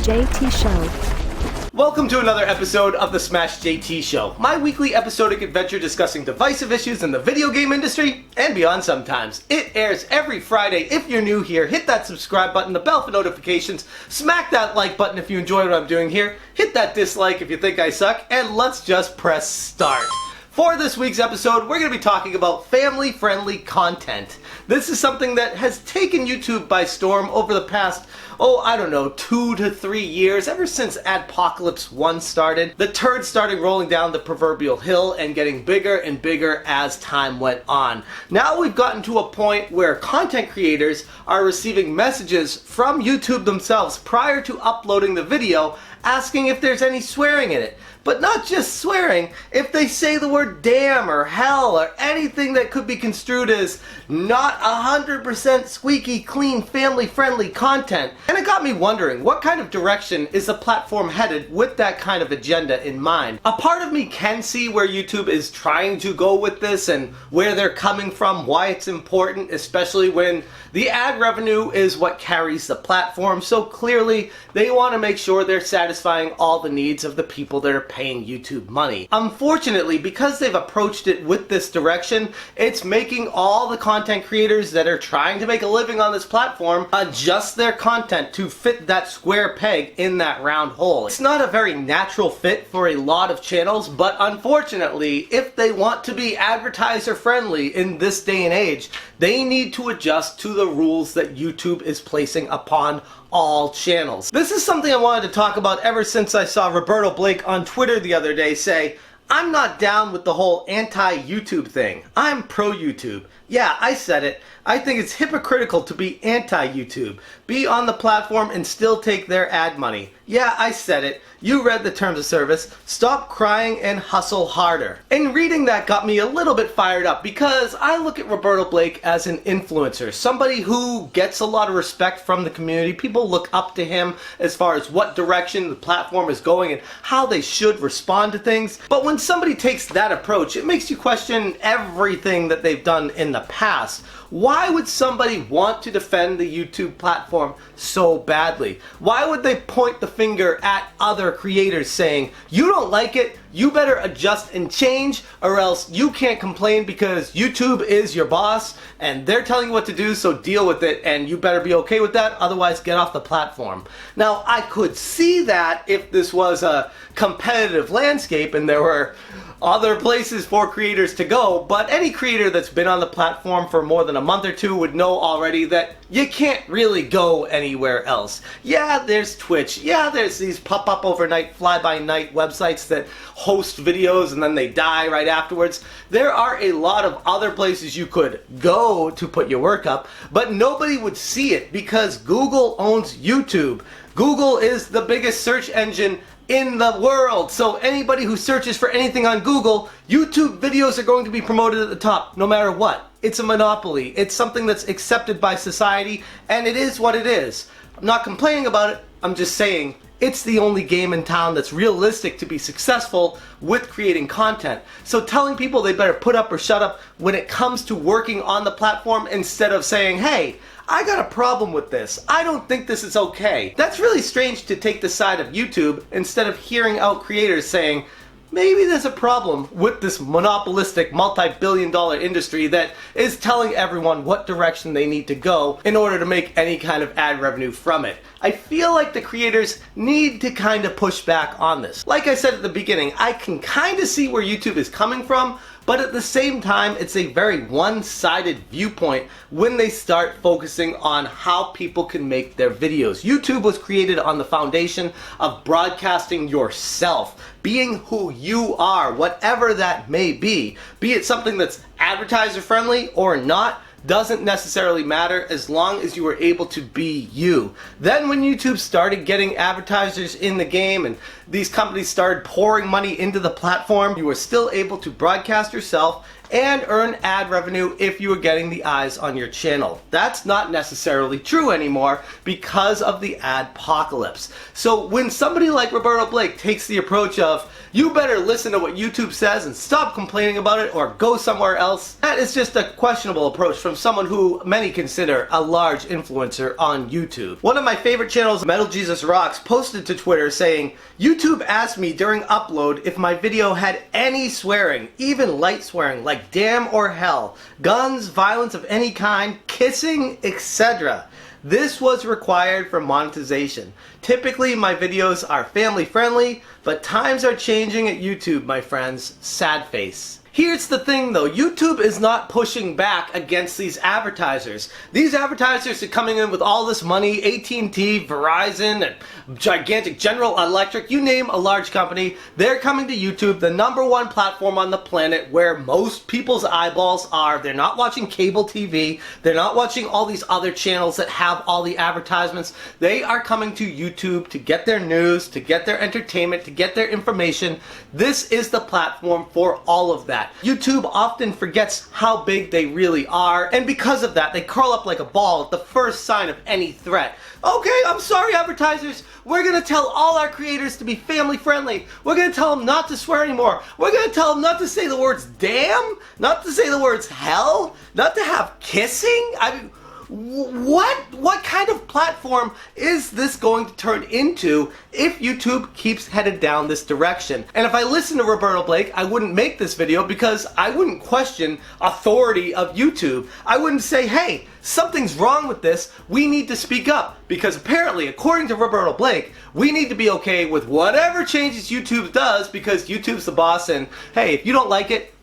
JT Show. Welcome to another episode of the Smash JT Show, my weekly episodic adventure discussing divisive issues in the video game industry and beyond sometimes. It airs every Friday. If you're new here, hit that subscribe button, the bell for notifications, smack that like button if you enjoy what I'm doing here, hit that dislike if you think I suck, and let's just press start. For this week's episode, we're going to be talking about family-friendly content. This is something that has taken YouTube by storm over the past, 2 to 3 years, ever since Adpocalypse 1 started. The turd started rolling down the proverbial hill and getting bigger and bigger as time went on. Now we've gotten to a point where content creators are receiving messages from YouTube themselves prior to uploading the video asking if there's any swearing in it. But not just swearing, if they say the word damn or hell or anything that could be construed as not 100% squeaky clean family friendly content. And it got me wondering, what kind of direction is the platform headed with that kind of agenda in mind? A part of me can see where YouTube is trying to go with this and where they're coming from, why it's important, especially when the ad revenue is what carries the platform. So clearly they want to make sure they're satisfying all the needs of the people that are paying YouTube money. Unfortunately, because they've approached it with this direction, it's making all the content creators that are trying to make a living on this platform adjust their content to fit that square peg in that round hole. It's not a very natural fit for a lot of channels, but unfortunately, if they want to be advertiser friendly in this day and age, they need to adjust to the rules that YouTube is placing upon all channels. This is something I wanted to talk about ever since I saw Roberto Blake on Twitter the other day say, "I'm not down with the whole anti-YouTube thing. I'm pro-YouTube." Yeah, I said it. I think it's hypocritical to be anti-YouTube. Be on the platform and still take their ad money. Yeah, I said it. You read the terms of service. Stop crying and hustle harder. And reading that got me a little bit fired up because I look at Roberto Blake as an influencer, somebody who gets a lot of respect from the community. People look up to him as far as what direction the platform is going and how they should respond to things. But when somebody takes that approach, it makes you question everything that they've done in the past. Why would somebody want to defend the YouTube platform so badly? Why would they point the finger at other creators saying, you don't like it, you better adjust and change, or else you can't complain because YouTube is your boss and they're telling you what to do, so deal with it and you better be okay with that, otherwise get off the platform. Now, I could see that if this was a competitive landscape and there were other places for creators to go, but any creator that's been on the platform for more than a month or two would know already that you can't really go anywhere else. Yeah, there's Twitch. Yeah, there's these pop-up overnight, fly-by-night websites that host videos and then they die right afterwards. There are a lot of other places you could go to put your work up, but nobody would see it because Google owns YouTube. Google is the biggest search engine in the world. So anybody who searches for anything on Google, YouTube videos are going to be promoted at the top no matter what. It's a monopoly. It's something that's accepted by society and it is what it is. I'm not complaining about it. I'm just saying it's the only game in town that's realistic to be successful with creating content. So telling people they better put up or shut up when it comes to working on the platform instead of saying, hey, I got a problem with this. I don't think this is okay. That's really strange to take the side of YouTube instead of hearing out creators saying, maybe there's a problem with this monopolistic multi-billion-dollar industry that is telling everyone what direction they need to go in order to make any kind of ad revenue from it. I feel like the creators need to kind of push back on this. Like I said at the beginning, I can kind of see where YouTube is coming from, but at the same time, it's a very one-sided viewpoint when they start focusing on how people can make their videos. YouTube was created on the foundation of broadcasting yourself, being who you are, whatever that may be it something that's advertiser friendly or not. Doesn't necessarily matter as long as you were able to be you. Then when YouTube started getting advertisers in the game and these companies started pouring money into the platform, you were still able to broadcast yourself and earn ad revenue if you are getting the eyes on your channel. That's not necessarily true anymore because of the adpocalypse. So when somebody like Roberto Blake takes the approach of, you better listen to what YouTube says and stop complaining about it or go somewhere else, that is just a questionable approach from someone who many consider a large influencer on YouTube. One of my favorite channels, Metal Jesus Rocks, posted to Twitter saying, YouTube asked me during upload if my video had any swearing, even light swearing like damn or hell, guns, violence of any kind, kissing, etc. This was required for monetization. Typically, my videos are family friendly, but times are changing at YouTube, my friends. Sad face. Here's the thing though, YouTube is not pushing back against these advertisers. These advertisers are coming in with all this money, AT&T, Verizon, and gigantic General Electric, you name a large company, they're coming to YouTube, the #1 platform on the planet where most people's eyeballs are. They're not watching cable TV, they're not watching all these other channels that have all the advertisements. They are coming to YouTube to get their news, to get their entertainment, to get their information. This is the platform for all of that. YouTube often forgets how big they really are, and because of that, they curl up like a ball at the first sign of any threat. Okay, I'm sorry advertisers, we're gonna tell all our creators to be family friendly. We're gonna tell them not to swear anymore. We're gonna tell them not to say the words damn, not to say the words hell, not to have kissing. I mean, what kind of platform is this going to turn into if YouTube keeps headed down this direction? And if I listened to Roberto Blake, I wouldn't make this video because I wouldn't question authority of YouTube. I wouldn't say, hey, something's wrong with this, we need to speak up. Because apparently, according to Roberto Blake, we need to be okay with whatever changes YouTube does because YouTube's the boss and hey, if you don't like it,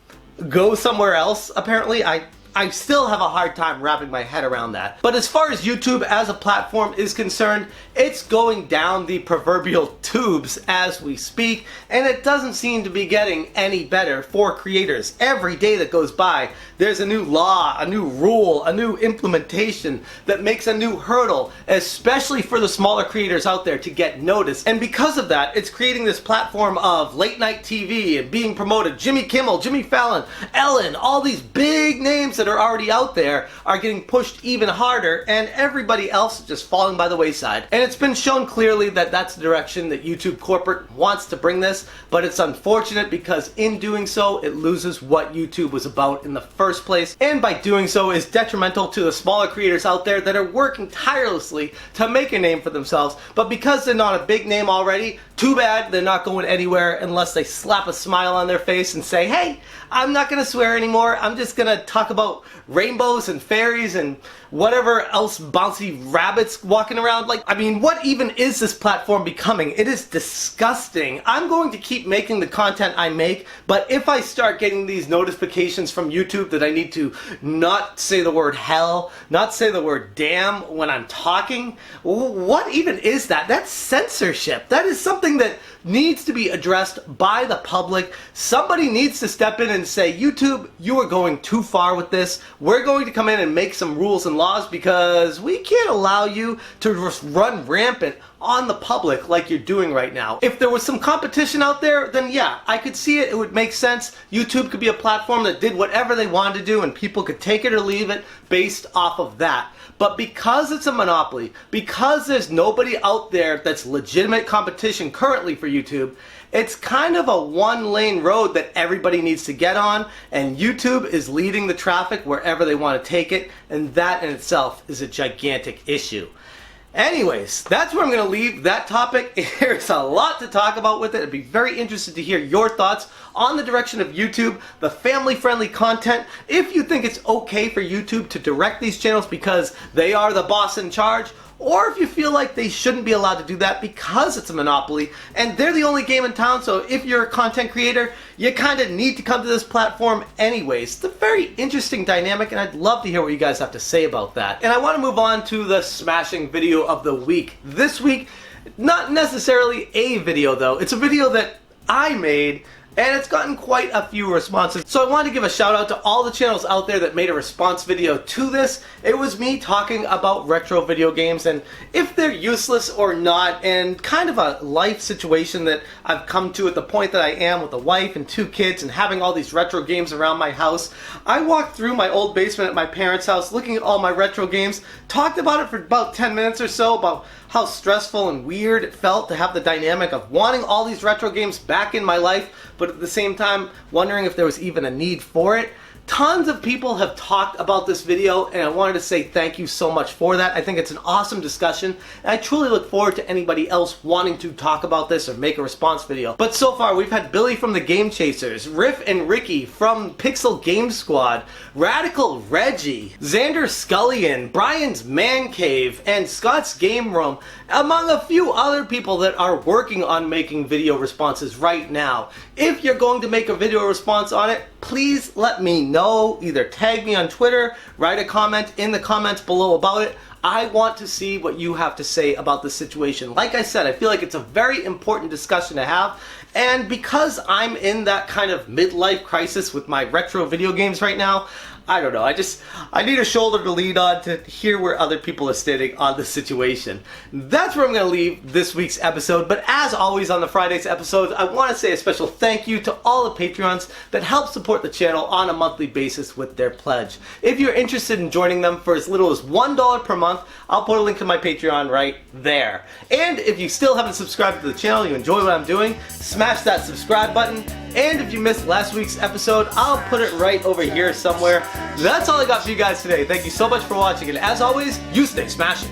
go somewhere else. Apparently, I still have a hard time wrapping my head around that. But as far as YouTube as a platform is concerned, it's going down the proverbial tubes as we speak, and it doesn't seem to be getting any better for creators. Every day that goes by, there's a new law, a new rule, a new implementation that makes a new hurdle, especially for the smaller creators out there to get noticed. And because of that, it's creating this platform of late night TV and being promoted. Jimmy Kimmel, Jimmy Fallon, Ellen, all these big names that are already out there are getting pushed even harder, and everybody else is just falling by the wayside. And it's been shown clearly that that's the direction that YouTube corporate wants to bring this, but it's unfortunate because in doing so, it loses what YouTube was about in the first place, and by doing so is detrimental to the smaller creators out there that are working tirelessly to make a name for themselves, but because they're not a big name already, too bad they're not going anywhere unless they slap a smile on their face and say, hey, I'm not gonna swear anymore, I'm just gonna talk about rainbows and fairies and whatever else bouncy rabbits walking around. Like, I mean, what even is this platform becoming? It is disgusting. I'm going to keep making the content I make, but if I start getting these notifications from YouTube that I need to not say the word hell, not say the word damn when I'm talking, what even is that? That's censorship. That is something that needs to be addressed by the public. Somebody needs to step in and say, YouTube, you are going too far with this. We're going to come in and make some rules and laws because we can't allow you to just run rampant on the public like you're doing right now. If there was some competition out there, then yeah, I could see it. It would make sense. YouTube could be a platform that did whatever they wanted to do and people could take it or leave it based off of that. But because it's a monopoly, because there's nobody out there that's legitimate competition currently for YouTube, it's kind of a one-lane road that everybody needs to get on, and YouTube is leading the traffic wherever they want to take it, and that in itself is a gigantic issue. Anyways, that's where I'm going to leave that topic. There's a lot to talk about with it. I'd be very interested to hear your thoughts on the direction of YouTube, the family-friendly content. If you think it's okay for YouTube to direct these channels because they are the boss in charge, or if you feel like they shouldn't be allowed to do that because it's a monopoly and they're the only game in town, so if you're a content creator, you kind of need to come to this platform anyways. It's a very interesting dynamic, and I'd love to hear what you guys have to say about that. And I want to move on to the smashing video of the week. This week, not necessarily a video though, it's a video that I made and it's gotten quite a few responses. So I wanted to give a shout out to all the channels out there that made a response video to this. It was me talking about retro video games and if they're useless or not, and kind of a life situation that I've come to at the point that I am with a wife and 2 kids and having all these retro games around my house. I walked through my old basement at my parents' house looking at all my retro games, talked about it for about 10 minutes or so about how stressful and weird it felt to have the dynamic of wanting all these retro games back in my life, but at the same time wondering if there was even a need for it. Tons of people have talked about this video, and I wanted to say thank you so much for that. I think it's an awesome discussion, and I truly look forward to anybody else wanting to talk about this or make a response video. But so far, we've had Billy from the Game Chasers, Riff and Ricky from Pixel Game Squad, Radical Reggie, Xander Scullion, Brian's Man Cave, and Scott's Game Room, among a few other people that are working on making video responses right now. If you're going to make a video response on it, please let me know. Either tag me on Twitter, write a comment in the comments below about it. I want to see what you have to say about the situation. Like I said, I feel like it's a very important discussion to have, and because I'm in that kind of midlife crisis with my retro video games right now, I don't know, I need a shoulder to lean on to hear where other people are standing on the situation. That's where I'm going to leave this week's episode, but as always on the Friday's episodes, I want to say a special thank you to all the Patreons that help support the channel on a monthly basis with their pledge. If you're interested in joining them for as little as $1 per month, I'll put a link to my Patreon right there. And if you still haven't subscribed to the channel, you enjoy what I'm doing, smash that subscribe button. And if you missed last week's episode, I'll put it right over here somewhere. That's all I got for you guys today. Thank you so much for watching, and as always, you stay smashing.